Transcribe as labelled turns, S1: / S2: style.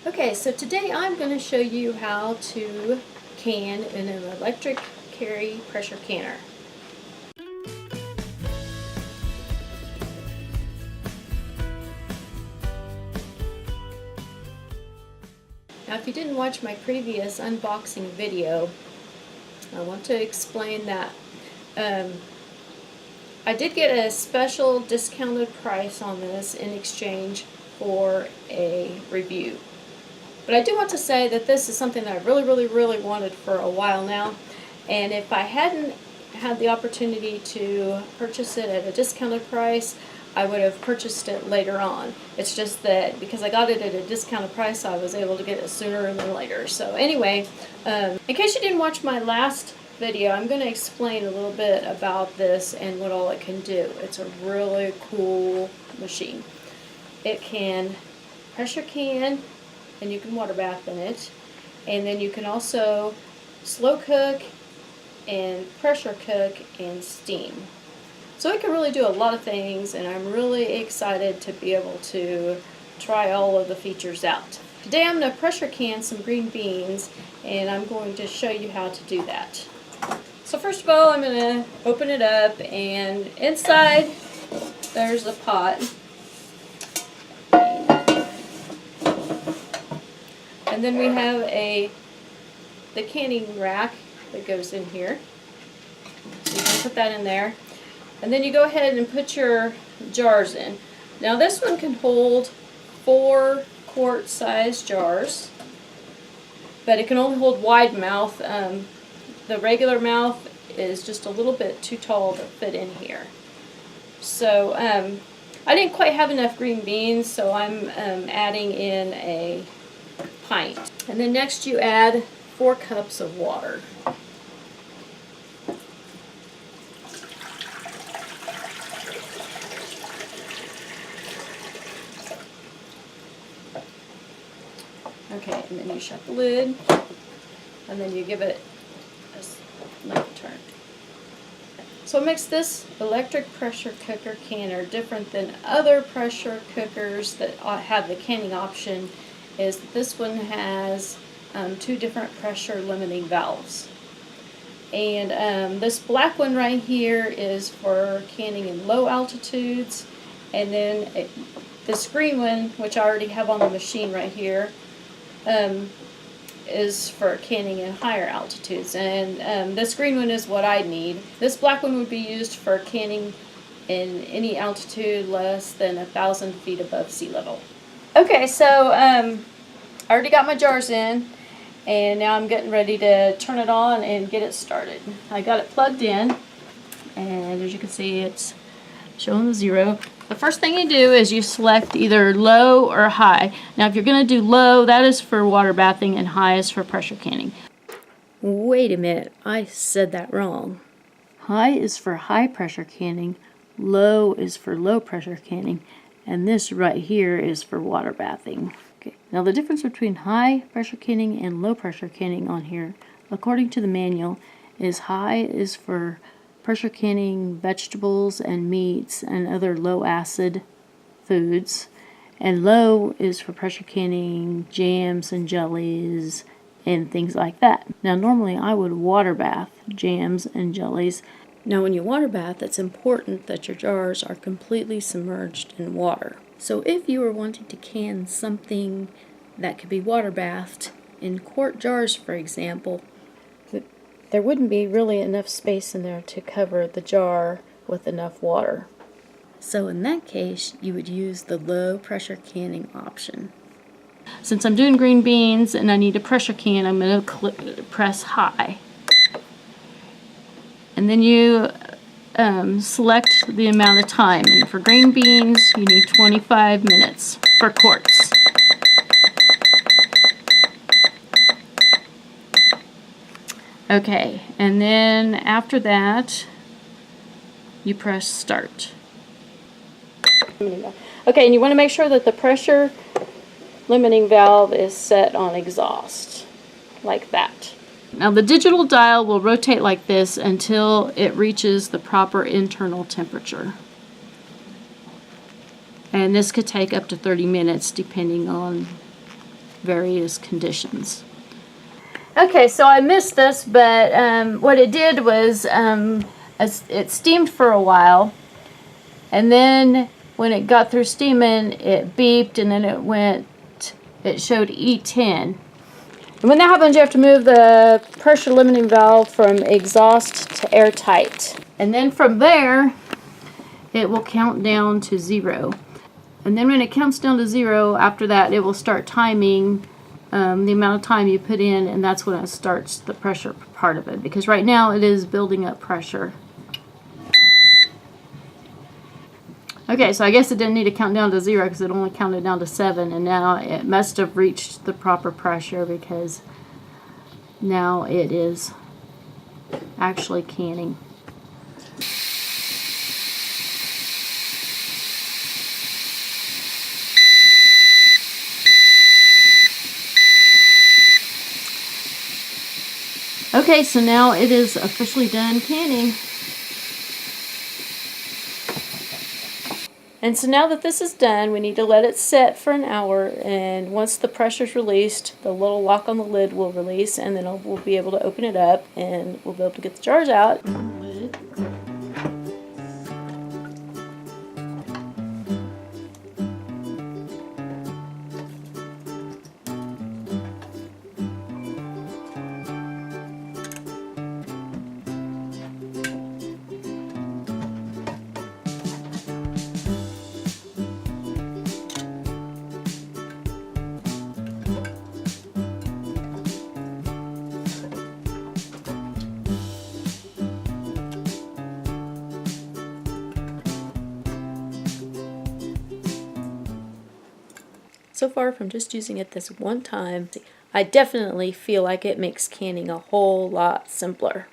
S1: Okay, so today I'm going to show you how to can in an electric Carey pressure canner. Now if you didn't watch my previous unboxing video, I want to explain that I did get a special discounted price on this in exchange for a review. But I do want to say that this is something that I really wanted for a while now, and if I hadn't had the opportunity to purchase it at a discounted price, I would have purchased it later on. It's just that because I got it at a discounted price, I was able to get it sooner than later. So anyway, in case you didn't watch my last video, I'm going to explain a little bit about this and what all it can do. It's a really cool machine. It can pressure can, and you can water bath in it, and then you can also slow cook and pressure cook and steam. So it can really do a lot of things, and I'm really excited to be able to try all of the features out. Today I'm going to pressure can some green beans, and I'm going to show you how to do that. So first of all, I'm going to open it up, and inside there's a pot. And then we have the canning rack that goes in here. So you can put that in there. And then you go ahead and put your jars in. Now this one can hold 4 quart size jars, but it can only hold wide mouth. The regular mouth is just a little bit too tall to fit in here. So I didn't quite have enough green beans, so I'm adding in a pint. And then next you add 4 cups of water. Okay, and then you shut the lid, and then you give it another turn. So what makes this electric pressure cooker canner different than other pressure cookers that have the canning option is that this one has 2 different pressure limiting valves. And this black one right here is for canning in low altitudes, and then this green one, which I already have on the machine right here, is for canning in higher altitudes. And this green one is what I need. This black one would be used for canning in any altitude less than 1,000 feet above sea level. Okay, so I already got my jars in, and now I'm getting ready to turn it on and get it started. I got it plugged in, and as you can see, it's showing the 0. The first thing you do is you select either low or high. Now if you're going to do low, that is for water bathing, and high is for pressure canning. Wait a minute, I said that wrong. High is for high pressure canning, low is for low pressure canning, and this right here is for water bathing. Okay. Now the difference between high pressure canning and low pressure canning on here, according to the manual, is high is for pressure canning vegetables and meats and other low acid foods, and low is for pressure canning jams and jellies and things like that. Now normally I would water bath jams and jellies. Now when you water bath, it's important that your jars are completely submerged in water. So if you were wanting to can something that could be water bathed in quart jars, for example, there wouldn't be really enough space in there to cover the jar with enough water. So in that case, you would use the low pressure canning option. Since I'm doing green beans and I need a pressure can, I'm going to press high. And then you select the amount of time. And for green beans, you need 25 minutes for quarts. Okay, and then after that, you press start. Okay, and you want to make sure that the pressure limiting valve is set on exhaust, like that. Now the digital dial will rotate like this until it reaches the proper internal temperature. And this could take up to 30 minutes depending on various conditions. Okay, so I missed this, but what it did was it steamed for a while, and then when it got through steaming, it beeped, and then it showed E10. And when that happens, you have to move the pressure limiting valve from exhaust to airtight. And then from there, it will count down to 0. And then when it counts down to 0, after that, it will start timing the amount of time you put in, and that's when it starts the pressure part of it. Because right now, it is building up pressure. Okay, so I guess it didn't need to count down to 0 because it only counted down to 7, and now it must have reached the proper pressure because now it is actually canning. Okay, so now it is officially done canning. And so now that this is done, we need to let it set for an hour, and once the pressure's released, the little lock on the lid will release, and then we'll be able to open it up, and we'll be able to get the jars out. So far from just using it this one time, I definitely feel like it makes canning a whole lot simpler.